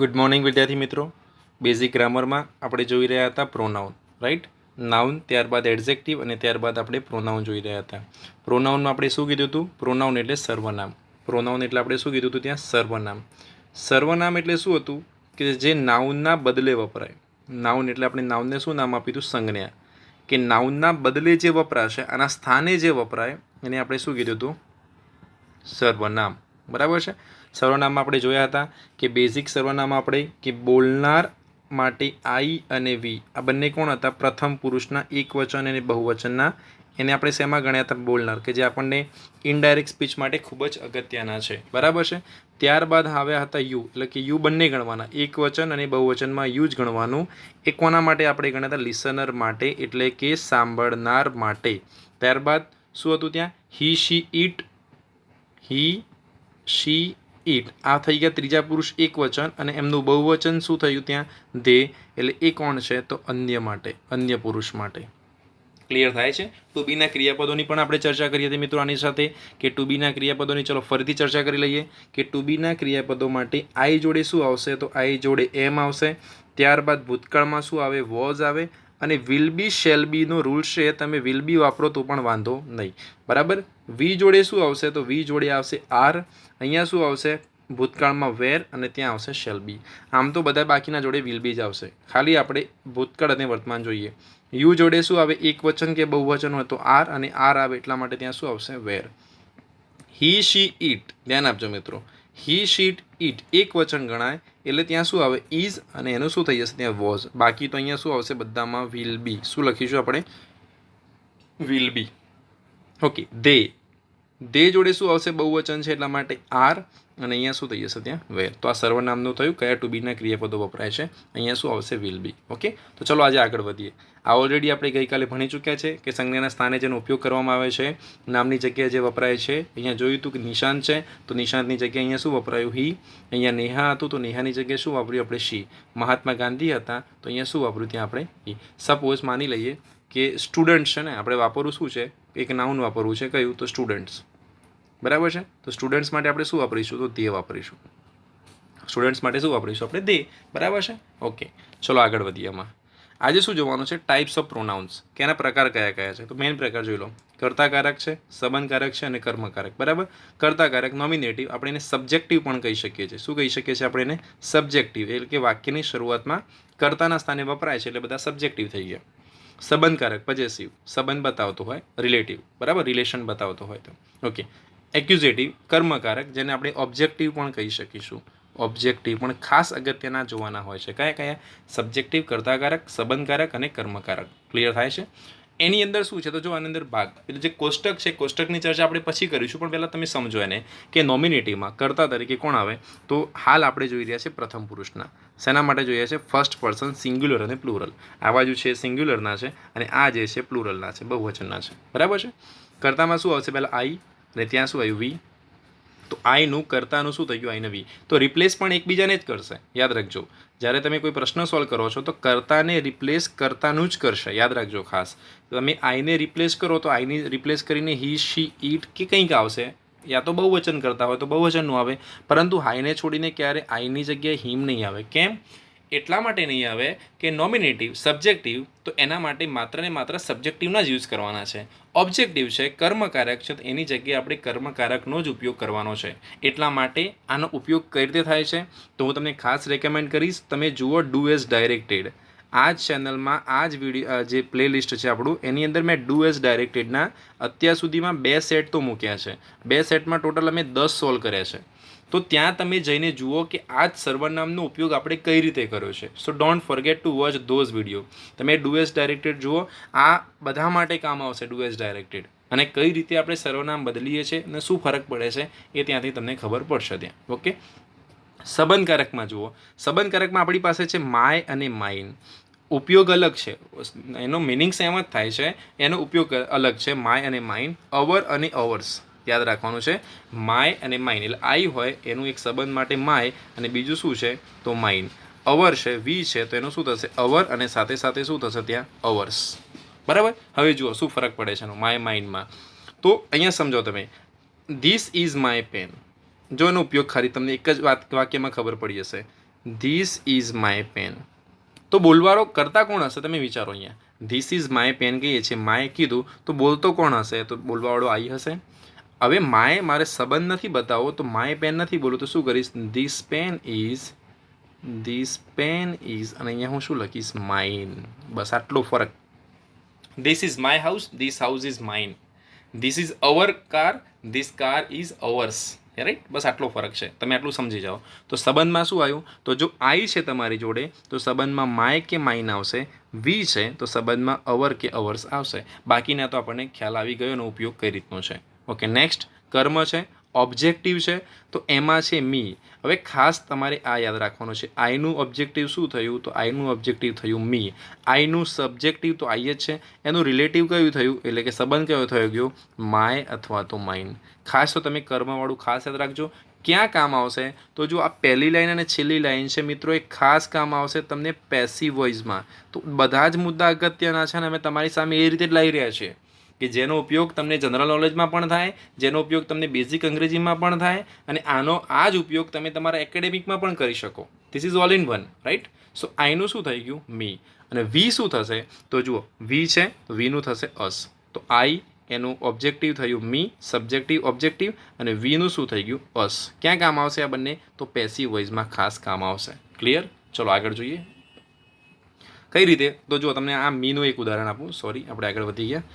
Good morning વિદ્યાર્થી મિત્રો. Basic ગ્રામરમાં આપણે જોઈ રહ્યા હતા પ્રોનાઉન, રાઈટ. નાઉન, ત્યારબાદ એડજેક્ટિવ અને ત્યારબાદ આપણે પ્રોનાઉન જોઈ રહ્યા હતા. પ્રોનાઉનમાં આપણે શું કીધું હતું? પ્રોનાઉન એટલે સર્વનામ. પ્રોનાઉન એટલે આપણે શું કીધું હતું ત્યાં? સર્વનામ. સર્વનામ એટલે શું હતું કે જે નાઉનના બદલે વપરાય. નાઉન એટલે આપણે નાઉનને શું નામ આપ્યું હતું? સંજ્ઞા. કે નાઉનના બદલે જે વપરાશે, આના સ્થાને જે વપરાય એને આપણે શું કીધું હતું? સર્વનામ. બરાબર છે. સર્વનામમાં આપણે જોયા હતા કે બેઝિક સર્વનામ આપણે કે બોલનાર માટે આઈ અને વી આ બંને કોણ હતા? પ્રથમ પુરુષના એકવચન અને બહુવચનના. એને આપણે શેમાં ગણ્યા હતા? બોલનાર, કે જે આપણને ઇનડાયરેક્ટ સ્પીચ માટે ખૂબ જ અગત્યના છે. બરાબર છે. ત્યારબાદ આવ્યા હતા યુ, એટલે કે યુ બંને ગણવાના, એકવચન અને બહુવચનમાં યુ જ ગણવાનું. એ કોના માટે આપણે ગણ્યા હતા? લિસનર માટે, એટલે કે સાંભળનાર માટે. ત્યારબાદ શું હતું ત્યાં? હી શી ઇટ, હી શી ઇટ આ થઈ ગયા ત્રીજા પુરુષ એકવચન, અને એમનું બહુવચન શું થયું ત્યાં? ધે. એટલે એ કોણ છે? તો અન્ય માટે, અન્ય પુરુષ માટે. ક્લિયર થાય છે? ટુ બીના ક્રિયાપદોની પણ આપણે ચર્ચા કરી હતી મિત્રો આની સાથે, કે ટુ બીના ક્રિયાપદોની ચલો ફરીથી ચર્ચા કરી લઈએ. કે ટુ બીના ક્રિયાપદો માટે આઈ જોડે શું આવશે? તો આઈ જોડે એમ આવશે. ત્યારબાદ ભૂતકાળમાં શું આવે? વોઝ આવે. અને will be shell Bino rule છે, તમે વિલ બી વાપરો તો પણ વાંધો નહીં. બરાબર. વી જોડે શું આવશે? તો વી જોડે આવશે આર. અહીંયા શું આવશે? ભૂતકાળમાં વેર, અને ત્યાં આવશે શેલ બી. આમ તો બધા બાકીના જોડે વિલ બી જ આવશે, ખાલી આપણે ભૂતકાળ અને વર્તમાન જોઈએ. યુ જોડે શું આવે? એક વચન કે બહુવચન હોય તો આર, અને આર આવે એટલા માટે ત્યાં શું આવશે? વેર. હી શી ઇટ, ધ્યાન આપજો મિત્રો. હી શીટ ઇટ એક વચન ગણાય, એટલે ત્યાં શું આવે? ઇઝ, અને એનું શું થઈ જશે? ત્યાં વોઝ. બાકી તો અહીંયા શું આવશે? બધામાં વિલ બી. શું લખીશું આપણે? Will be. ઓકે. દે, દે જોડે શું આવશે? બહુવચન છે એટલા માટે આર, અને અહીંયા શું થઈ જશે? ત્યાં વેર. તો આ સર્વનામનું થયું. કયા ટુ બીના ક્રિયાપદો વપરાય છે? અહીંયા શું આવશે? Will be. ઓકે. તો ચલો આજે આગળ વધીએ. આ ઓલરેડી આપણે ગઈકાલે ભણી ચૂક્યા છે કે સંજ્ઞાના સ્થાને જેનો ઉપયોગ કરવામાં આવે છે, નામની જગ્યાએ જે વપરાય છે. અહીંયા જોયું હતું કે નિશાંત છે, તો નિશાંતની જગ્યાએ અહીંયા શું વપરાયું? હી. અહીંયા નેહા હતું, તો નેહાની જગ્યાએ શું વાપર્યું આપણે? શી. મહાત્મા ગાંધી હતા, તો અહીંયા શું વાપર્યું? ત્યાં આપણે હી. સપોઝ માની લઈએ કે સ્ટુડન્ટ છે ને, આપણે વાપરવું શું છે? એક નાઉન વાપરવું છે. કયું? તો સ્ટુડન્ટ્સ. બરાબર છે. તો સ્ટુડન્ટ્સ માટે આપણે શું વાપરીશું? તો દે વાપરીશું. સ્ટુડન્ટ્સ માટે શું વાપરીશું આપણે? દે. બરાબર છે. ઓકે. ચલો આગળ વધીએ. આમાં આજે શું જોવાનું છે? ટાઈપ્સ ઓફ પ્રોનાઉન્સ, કે એના પ્રકાર કયા કયા છે. તો મેઇન પ્રકાર જોઈ લો. કર્તાકારક છે, સંબંધકારક છે, અને કર્મકારક. બરાબર. કર્તાકારક નોમિનેટિવ, આપણે એને સબ્જેક્ટિવ પણ કહી શકીએ છીએ. શું કહી શકીએ છીએ આપણે એને? સબ્જેક્ટિવ. એટલે કે વાક્યની શરૂઆતમાં કર્તાના સ્થાને વપરાય છે એટલે બધા સબ્જેક્ટિવ થઈ ગયા. સંબંધકારક પોઝેસિવ, સંબંધ બતાવતો હોય. રિલેટિવ, બરાબર, રિલેશન બતાવતો હોય તો. ઓકે. એક્યુઝેટિવ કર્મકારક, જેને આપણે ઓબ્જેક્ટિવ પણ કહી શકીશું. ઓબ્જેક્ટિવ પણ ખાસ અગત્યના જોવાના હોય છે. કયા કયા? સબ્જેક્ટિવ, કર્તાકારક, સંબંધકારક અને કર્મકારક. ક્લિયર થાય છે? એની અંદર શું છે? તો જો આની અંદર ભાગ, એટલે જે કોષ્ટક છે, કોષ્ટકની ચર્ચા આપણે પછી કરીશું, પણ પહેલાં તમે સમજો એને કે નોમિનેટિવમાં કર્તા તરીકે કોણ આવે? તો હાલ આપણે જોઈ રહ્યા છે પ્રથમ પુરુષના. શેના માટે જોઈએ છે? ફર્સ્ટ પર્સન સિંગ્યુલર અને પ્લુરલ. આ બાજુ છે સિંગ્યુલરના છે, અને આ જે છે પ્લુરલના છે, બહુવચનના છે. બરાબર છે. કર્તામાં શું આવશે? પહેલાં આઈ, અને ત્યાં શું આવ્યું? વી. તો આઈનું કર્તાનું શું થઈ ગયું? આઈને વી. તો રિપ્લેસ પણ એકબીજાને જ કરશે. યાદ રાખજો, જ્યારે તમે કોઈ પ્રશ્ન સોલ્વ કરો છો તો કર્તાને રિપ્લેસ કર્તાનું જ કરશે. યાદ રાખજો ખાસ. તમે આઈને રિપ્લેસ કરો તો આઈને રિપ્લેસ કરીને હી શી ઇટ કે કંઈક આવશે, યા તો બહુવચન કરતા હોય તો બહુવચનનું આવે. પરંતુ હાઈને છોડીને ક્યારે આઈની જગ્યાએ હિમ નહીં આવે. કેમ? એટલા માટે નહીં આવે કે નોમિનેટિવ, સબ્જેક્ટિવ, તો એના માટે માત્ર ને માત્ર સબ્જેક્ટિવના જ યુઝ કરવાના છે. ઓબ્જેક્ટિવ છે, કર્મકારક છે, તો એની જગ્યાએ આપણે કર્મકારકનો જ ઉપયોગ કરવાનો છે. એટલા માટે આનો ઉપયોગ કઈ રીતે થાય છે તો હું તમને ખાસ રેકમેન્ડ કરીશ, તમે જુઓ ડુ એઝ ડાયરેક્ટેડ. આ જ ચેનલમાં આ જ વિડીયો જે પ્લેલિસ્ટ છે આપણું, એની અંદર મેં ડુ એઝ ડાયરેક્ટેડના અત્યાર સુધીમાં 2 સેટ તો મૂક્યા છે. 2 સેટમાં ટોટલ અમે 10 સોલ્વ કર્યા છે. તો ત્યાં તમે જઈને જુઓ કે આ જ સર્વનામનો ઉપયોગ આપણે કઈ રીતે કર્યો છે. સો don't forget two watch those video. તમે ડુ એઝ ડાયરેક્ટેડ જુઓ. આ બધા માટે કામ આવશે ડુ એઝ ડાયરેક્ટેડ, અને કઈ રીતે આપણે સર્વનામ બદલીએ છીએ અને શું ફરક પડે છે એ ત્યાંથી તમને ખબર પડશે ત્યાં. ઓકે. સંબંધકારકમાં જુઓ. સંબંધકારકમાં આપણી પાસે છે માય અને માઇન. ઉપયોગ અલગ છે, એનો મિનિંગ સેમ જ થાય છે, એનો ઉપયોગ અલગ છે. માય અને માઇન. અવર અને અવર્સ યાદ રાખવાનું છે. માય અને માઇન, એટલે આઈ હોય એનું એક સંબંધ માટે માય, અને બીજું શું છે? તો માઇન. અવર છે, વી છે, તો એનું શું થશે? અવર, અને સાથે સાથે શું થશે ત્યાં? અવર્સ. બરાબર. હવે જુઓ શું ફરક પડે છે એનો માય માઇનમાં. તો અહીંયા સમજો તમે. This is my pen. જો એનો ઉપયોગ ખાલી તમને એક જ વાક્યમાં ખબર પડી જશે. This is my pen. તો બોલવાળો કરતા કોણ હશે તમે વિચારો. અહીંયા ધીસ ઇઝ માય પેન કહીએ છીએ, માય કીધું તો બોલતો કોણ હશે? તો બોલવાવાળો આઈ હશે. હવે માય મારે સંબંધ નથી બતાવો તો માય પેન નથી બોલું તો શું કરીશ? ધીસ પેન ઇઝ અને અહીંયા હું શું લખીશ? માઇન. બસ આટલો ફરક. This is my house, this house is mine. This is our car, this car is ours. Right? બસ આટલો ફરક છે, તમે આટલું સમજી જાઓ. તો સંબંધમાં શું આવ્યું? તો જો આઈ છે તમારી જોડે તો સંબંધમાં માય કે માઇન આવશે. વી છે તો સંબંધમાં અવર કે અવર્સ આવશે. બાકીના તો આપણને ખ્યાલ આવી ગયો એનો ઉપયોગ કઈ રીતનો છે. ઓકે, નેક્સ્ટ કર્મ છે, ઓબ્જેક્ટિવ છે, તો એમાં છે મી. હવે ખાસ તમારે આ યાદ રાખવાનું છે. આઈનું ઓબ્જેક્ટિવ શું થયું? તો આઈનું ઓબ્જેક્ટિવ થયું મી. આઈનું સબ્જેક્ટિવ તો આઈ જ છે. એનું રિલેટિવ કયું થયું? એટલે કે સંબંધ કયો થયો ગયો? માય અથવા તો માઇન. ખાસ તો તમે કર્મવાળું ખાસ યાદ રાખજો. ક્યાં કામ આવશે? તો જો આ પહેલી લાઈન અને છેલ્લી લાઈન છે મિત્રો, એ ખાસ કામ આવશે તમને પેસિવ વોઇસમાં. તો બધા જ મુદ્દા અગત્યના છે અને અમે તમારી સામે એ રીતે જ લાવી રહ્યા છીએ કે જેનો ઉપયોગ તમને જનરલ નોલેજમાં પણ થાય, જેનો ઉપયોગ તમને બેઝિક અંગ્રેજીમાં પણ થાય, અને આ જ ઉપયોગ તમે તમારા એકેડેમિકમાં પણ કરી શકો. This is all in one, right? So આઈનું શું થઈ ગયું? મી. અને વી શું થશે? તો જુઓ, વી છે તો વીનું થશે અસ. તો આઈ એનું ઓબ્જેક્ટિવ થયું મી, સબ્જેક્ટિવ ઓબ્જેક્ટિવ, અને વીનું શું થઈ ગયું? અસ. ક્યાં કામ આવશે આ બંને? તો પેસિવ વોઇસમાં ખાસ કામ આવશે. ક્લિયર? ચલો આગળ જોઈએ કઈ રીતે. તો જો તમને આ મીનું એક ઉદાહરણ આપું. સોરી, આપણે આગળ વધી ગયા.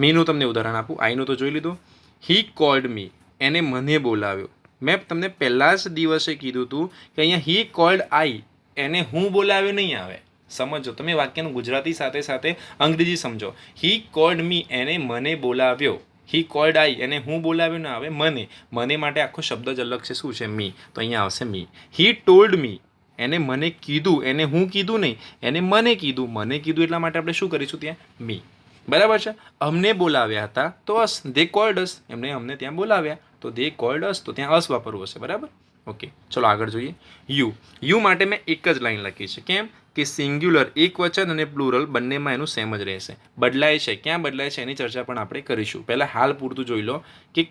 મીનું તમને ઉદાહરણ આપું. આઈનું તો જોઈ લીધું. હી કોલ્ડ મી, એને મને બોલાવ્યો. મેં તમને પહેલાં જ દિવસે કીધું હતું કે અહીંયા હી કોલ્ડ આઈ, એને હું બોલાવ્યો નહીં આવે. સમજો તમે વાક્યનું ગુજરાતી સાથે સાથે અંગ્રેજી સમજો. હી કોલ્ડ મી, એને મને બોલાવ્યો. હી કોલ્ડ આઈ, એને હું બોલાવ્યો ના આવે, મને માટે આખો શબ્દ જ અલગ છે. શું છે? મી. તો અહીંયા આવશે મી. હી ટોલ્ડ મી, એને મને કીધું. એને હું કીધું નહીં, એને મને કીધું. એટલા માટે આપણે શું કરીશું ત્યાં? મી. બરાબર છે? અમને બોલાવ્યા હતા તો અસ, દે કોલ્ડ અસ. અમને ત્યાં બોલાવ્યા તો દે કોલ્ડ અસ, તો ત્યાં અસ વાપરવું હશે. બરાબર? ઓકે, ચલો આગળ જોઈએ. યુ માટે મેં એક જ લાઈન લખી છે. કેમ? કે સિંગ્યુલર એક વચન અને પ્લુરલ બંનેમાં એનું સેમ જ રહેશે. બદલાય છે, ક્યાં બદલાય છે એની ચર્ચા પણ આપણે કરીશું. પહેલાં હાલ પૂરતું જોઈ લો કે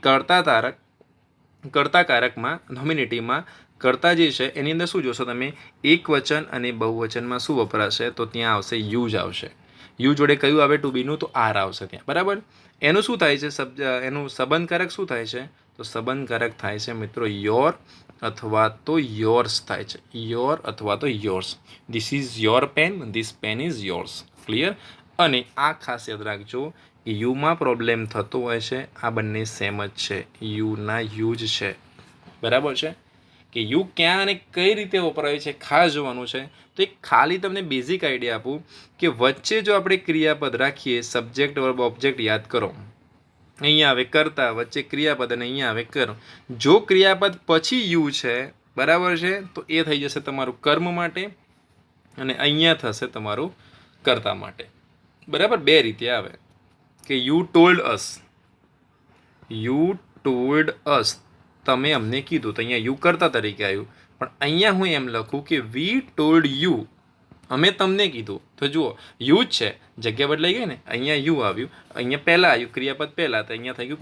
કર્તા કારકમાં નોમિનેટિવમાં કર્તા જે છે એની અંદર શું જોશો તમે? એક વચન અને બહુવચનમાં શું વપરાશે? તો ત્યાં આવશે યુ જ આવશે. યુ જોડે કયું આવે? ટુ બીનું તો આર આવશે ત્યાં. બરાબર? એનું શું થાય છે? એનું સંબંધકારક શું થાય છે? તો સંબંધકારક થાય છે મિત્રો યોર અથવા તો યોર્સ થાય છે. યોર અથવા તો yours. This is your pen, this pen is yours. Clear? અને આ ખાસ યાદ રાખજો કે યુમાં પ્રોબ્લેમ થતો હોય છે. આ બંને સેમ જ છે, યુના યુ જ છે. બરાબર છે? કે યુ ક્યાં અને કઈ રીતે વપરાય છે ખાસ જોવાનું છે. તો એક ખાલી તમને બેઝિક આઈડિયા આપું કે વચ્ચે જો આપણે ક્રિયાપદ રાખીએ, સબ્જેક્ટ વર્બ ઓબ્જેક્ટ યાદ કરો. અહીંયા આવે કર્તા, વચ્ચે ક્રિયાપદ અને અહીંયા આવે કર્મ. જો ક્રિયાપદ પછી યુ છે, બરાબર છે, તો એ થઈ જશે તમારું કર્મ માટે અને અહીંયા થશે તમારું કર્તા માટે. બરાબર? બે રીતે આવે કે યુ ટોલ્ડ અસ, તમે અમને કીધું. તો અહીંયા યુ કર્તા તરીકે આવ્યું. પણ અહીંયા હું એમ લખું કે વી ટોલ્ડ યુ, અમે તમને કીધું. તો જુઓ, યુ જ છે, જગ્યા બદલાઈ ગઈ ને. અહીંયા યુ આવ્યું, અહીંયા પહેલાં આવ્યું ક્રિયાપદ પહેલાં, તો અહીંયા થઈ ગયું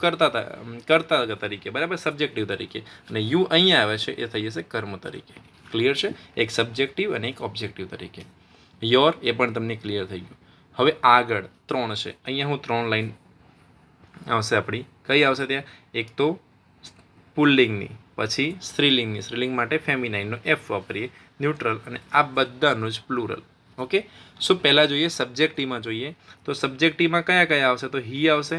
કર્તા તરીકે. બરાબર? સબ્જેક્ટિવ તરીકે. અને યુ અહીંયા આવે છે એ થઈ જશે કર્મ તરીકે. ક્લિયર છે? એક સબ્જેક્ટિવ અને એક ઓબ્જેક્ટિવ તરીકે. યોર એ પણ તમને ક્લિયર થઈ ગયું. હવે આગળ 3 છે. અહીંયા હું 3 લાઈન આવશે આપણી. કઈ આવશે ત્યાં? એક તો પુલ્લિંગની, પછી સ્ત્રીલિંગ માટે ફેમિનાઇનનો એફ વાપરીએ, ન્યુટ્રલ, અને આ બધાનું જ પ્લુરલ. ઓકે, સો પહેલાં જોઈએ સબ્જેક્ટિવમાં જોઈએ. તો સબ્જેક્ટિવમાં કયા આવશે? તો હી આવશે,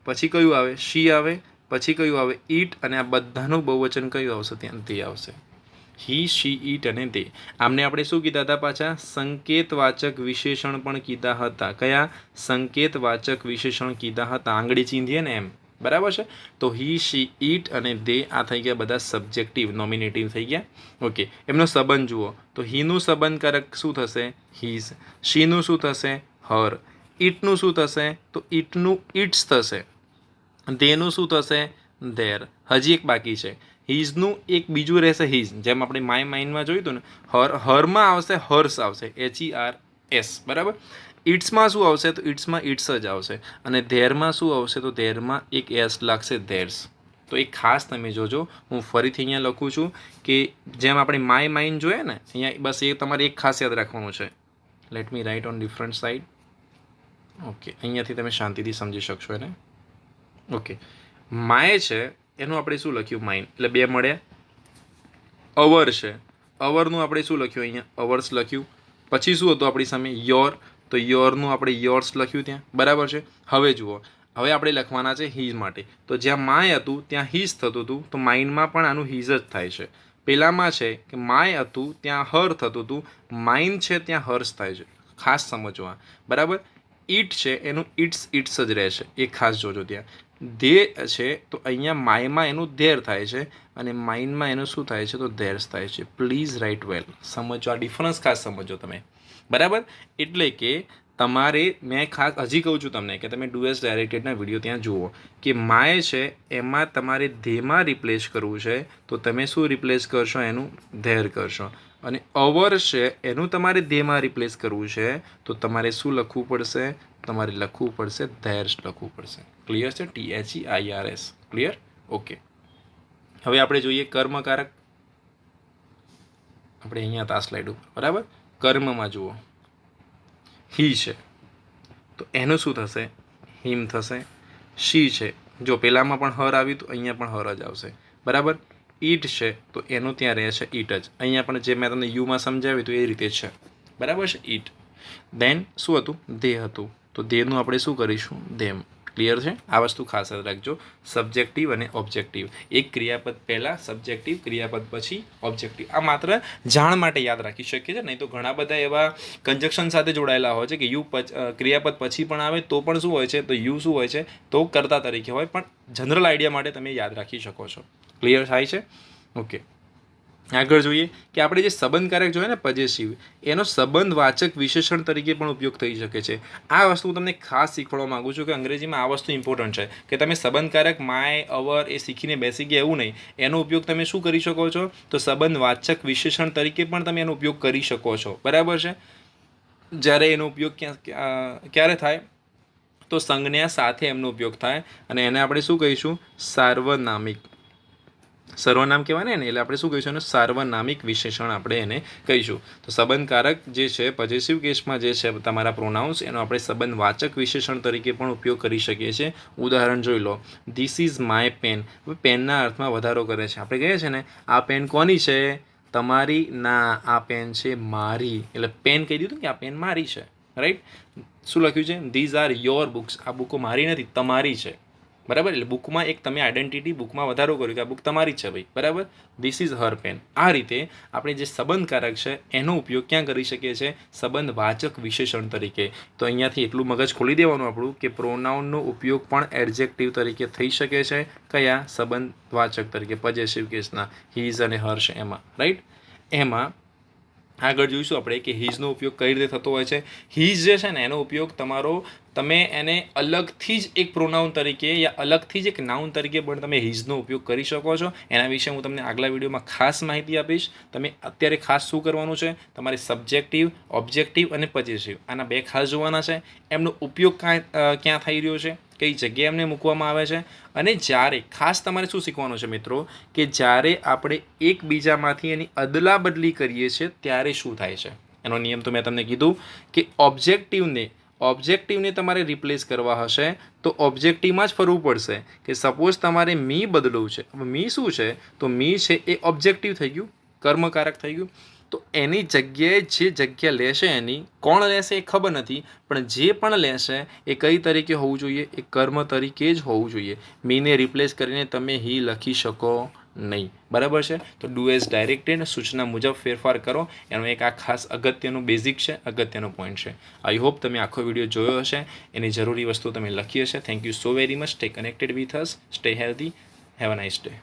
પછી કયું આવે? શી આવે, પછી કયું આવે? ઈટ, અને આ બધાનું બહુવચન કયું આવશે? ત્યાં તે આવશે. હી, શી, ઈટ અને તે. આમને આપણે શું કીધા હતા પાછા? સંકેતવાચક વિશેષણ પણ કીધા હતા. કયા? સંકેતવાચક વિશેષણ કીધા હતા. આંગળી ચીંધીએ ને એમ. બરાબર છે? તો હી, શી, ઈટ અને દે આ થઈ ગયા બધા સબ્જેક્ટિવ, નોમિનેટિવ થઈ ગયા. ઓકે, એમનો સંબંધ જુઓ. તો હીનું સંબંધકારક શું થશે? હીઝ. શીનું શું થશે? હર. ઈટનું શું થશે? તો ઈટનું ઇટ્સ થશે. દેનું શું થશે? ધેર. હજી એક બાકી છે. હીઝનું એક બીજું રહેશે હીઝ, જેમ આપણે માઇન્ડમાં જોયું હતું ને. હરમાં આવશે હર્સ આવશે, HERS. બરાબર? ઇટ્સમાં શું આવશે? તો ઇટ્સમાં ઇટ્સ જ આવશે. અને ધેરમાં શું આવશે? તો ધેરમાં એક એસ લાગશે, ધેર્સ. તો એ ખાસ તમે જોજો. હું ફરીથી અહીંયા લખું છું કે જેમ આપણે માય માઇન્ડ જોઈએ ને, અહીંયા બસ એ તમારે એક ખાસ યાદ રાખવાનું છે. Let me write on different side. Okay, અહીંયાથી તમે શાંતિથી સમજી શકશો એને. ઓકે, માય છે એનું આપણે શું લખ્યું? માઇન્ડ. એટલે બે મળ્યા. અવર છે, અવરનું આપણે શું લખ્યું? અહીંયા અવર્સ લખ્યું. પછી શું હતું આપણી સામે? યોર. તો યોરનું આપણે યોર્સ લખ્યું ત્યાં. બરાબર છે. હવે જુઓ, હવે આપણે લખવાના છે હીઝ માટે. તો જ્યાં માય હતું ત્યાં હીઝ થતું હતું, તો માઇન્ડમાં પણ આનું હીઝ જ થાય છે. પેલામાં છે કે માય હતું ત્યાં હર થતું હતું, માઇન્ડ છે ત્યાં હર્ષ થાય છે. ખાસ સમજવા. બરાબર. ઈટ છે એનું ઇટ્સ જ રહેશે, એ ખાસ જોજો. ત્યાં ધે છે તો અહીંયા માયમાં એનું ધેર થાય છે અને માઇન્ડમાં એનું શું થાય છે? તો ધેર્સ થાય છે. પ્લીઝ રાઇટ વેલ. સમજો, આ ડિફરન્સ ખાસ સમજો તમે. બરાબર. એટલે કે તમારે, મેં ખાસ હજી કહું છું તમને કે તમે ડુ એસ ડાયરેક્ટેડના વિડીયો ત્યાં જુઓ કે માય છે એમાં તમારે ધેમાં રિપ્લેસ કરવું છે, તો તમે શું રિપ્લેસ કરશો? એનું ધેર કરશો. અને અવર છે એનું તમારે ધેમાં રિપ્લેસ કરવું છે, તો તમારે શું લખવું પડશે? તમારે લખવું પડશે ધેર્સ લખવું પડશે. ક્લિયર છે? THEIRS. ક્લિયર? ઓકે. હવે આપણે જોઈએ કર્મકારક. આપણે અહીંયા હતા સ્લાઇડ ઉપર. બરાબર. કર્મમાં જુઓ, હી છે તો એનું શું થશે? હિમ થશે. શી છે, જો પેલામાં પણ હર આવ્યું તો અહીંયા પણ હર જ આવશે. બરાબર. ઈટ છે તો એનું ત્યાં રહે છે ઈટ જ. અહીંયા પણ જે મેં તમને યુમાં સમજાવ્યું હતું એ રીતે છે. બરાબર છે. ઈટ. દેન શું હતું? ધે હતું. તો ધેનું આપણે શું કરીશું? ધેમ. ક્લિયર છે? આ વસ્તુ ખાસ યાદ રાખજો. સબ્જેક્ટિવ અને ઓબ્જેક્ટિવ. એક ક્રિયાપદ પહેલાં સબ્જેક્ટિવ, ક્રિયાપદ પછી ઓબ્જેક્ટિવ. આ માત્ર જાણ માટે યાદ રાખી શકીએ છીએ. નહીં તો ઘણા બધા એવા કન્જક્શન સાથે જોડાયેલા હોય છે કે યુ ક્રિયાપદ પછી પણ આવે તો પણ શું હોય છે? તો યુ શું હોય છે? તો કર્તા તરીકે હોય. પણ જનરલ આઈડિયા માટે તમે યાદ રાખી શકો છો. ક્લિયર થાય છે? ઓકે. આગળ જોઈએ કે આપણે જે સંબંધકારક જોઈએ ને પોઝેસિવ, એનો સંબંધવાચક વિશેષણ તરીકે પણ ઉપયોગ થઈ શકે છે. આ વસ્તુ હું તમને ખાસ શીખવાડવા માગું છું કે અંગ્રેજીમાં આ વસ્તુ ઇમ્પોર્ટન્ટ છે કે તમે સંબંધકારક માય, અવર એ શીખીને બેસી ગયા એવું નહીં. એનો ઉપયોગ તમે શું કરી શકો છો? તો સંબંધવાચક વિશેષણ તરીકે પણ તમે એનો ઉપયોગ કરી શકો છો. બરાબર છે. જ્યારે એનો ઉપયોગ ક્યારે થાય? તો સંજ્ઞા સાથે એમનો ઉપયોગ થાય અને એને આપણે શું કહીશું? સાર્વનામિક. સર્વનામ કહેવાય ને, એટલે આપણે શું કહીશું? એનું સાર્વનામિક વિશેષણ આપણે એને કહીશું. તો સંબંધકારક જે છે પોઝેસિવ કેસમાં જે છે તમારા પ્રોનાઉન્સ, એનો આપણે સંબંધવાચક વિશેષણ તરીકે પણ ઉપયોગ કરી શકીએ છીએ. ઉદાહરણ જોઈ લો. This is my pen. હવે પેનના અર્થમાં વધારો કરે છે. આપણે કહીએ છીએ ને આ પેન કોની છે? તમારી? ના, આ પેન છે મારી. એટલે પેન કહી દીધું કે આ પેન મારી છે. રાઈટ. શું લખ્યું છે? These are your books. આ બુકો મારી નથી, તમારી છે. બરાબર. એટલે બુકમાં એક તમે આઈડેન્ટિટી બુકમાં વધારો કર્યો કે આ બુક તમારી જ છે ભાઈ. બરાબર. This is her pen. આ રીતે આપણે જે સંબંધકારક છે એનો ઉપયોગ ક્યાં કરી શકીએ છીએ? સંબંધવાચક વિશેષણ તરીકે. તો અહીંયાથી એટલું મગજ ખોલી દેવાનું આપણું કે પ્રોનાઉનનો ઉપયોગ પણ એડજેક્ટિવ તરીકે થઈ શકે છે. કયા? સંબંધવાચક તરીકે. પોઝેસિવ કેસના હીઝ અને હર છે એમાં. રાઈટ. એમાં આગળ જોઈશું આપણે કે હીઝનો ઉપયોગ કઈ રીતે થતો હોય છે. હીઝ જે છે ને એનો ઉપયોગ તમે એને અલગથી જ એક પ્રોનાઉન તરીકે યા અલગથી જ એક નાઉન તરીકે પણ તમે હીઝનો ઉપયોગ કરી શકો છો. એના વિશે હું તમને આગલા વિડીયોમાં ખાસ માહિતી આપીશ. તમે અત્યારે ખાસ શું કરવાનું છે? તમારે સબ્જેક્ટિવ, ઓબ્જેક્ટિવ અને પોઝેસિવ આના બે ખાસ જોવાના છે. એમનો ઉપયોગ ક્યાં થઈ રહ્યો છે, કઈ જગ્યાએ એમને મૂકવામાં આવે છે, અને જ્યારે ખાસ તમારે શું શીખવાનું છે મિત્રો? કે જ્યારે આપણે એકબીજામાંથી એની અદલા બદલી કરીએ છીએ ત્યારે શું થાય છે. એનો નિયમ તો મેં તમને કીધું કે ઓબ્જેક્ટિવને તમારે રિપ્લેસ કરવા હશે તો ઓબ્જેક્ટિવમાં જ ફરવું પડશે. કે સપોઝ તમારે મી બદલવું છે. હવે મી શું છે? તો મી છે એ ઓબ્જેક્ટિવ થઈ ગયું, કર્મકારક થઈ ગયું. તો એની જગ્યાએ જે જગ્યા લેશે એની કોણ લેશે એ ખબર નથી, પણ જે પણ લેશે એ કઈ તરીકે હોવું જોઈએ? એ કર્મ તરીકે જ હોવું જોઈએ. મીને રિપ્લેસ કરીને તમે હી લખી શકો નહીં. બરાબર છે. તો ડુ એઝ ડાયરેક્ટેડ સૂચના મુજબ ફેરફાર કરો. એનો એક આ ખાસ અગત્યનું બેઝિક છે, અગત્યનો પોઈન્ટ છે. આઈ હોપ તમે આખો વિડીયો જોયો હશે, એની જરૂરી વસ્તુ તમે લખી હશે. Thank you so very much. Stay connected with us, stay healthy, have a nice day.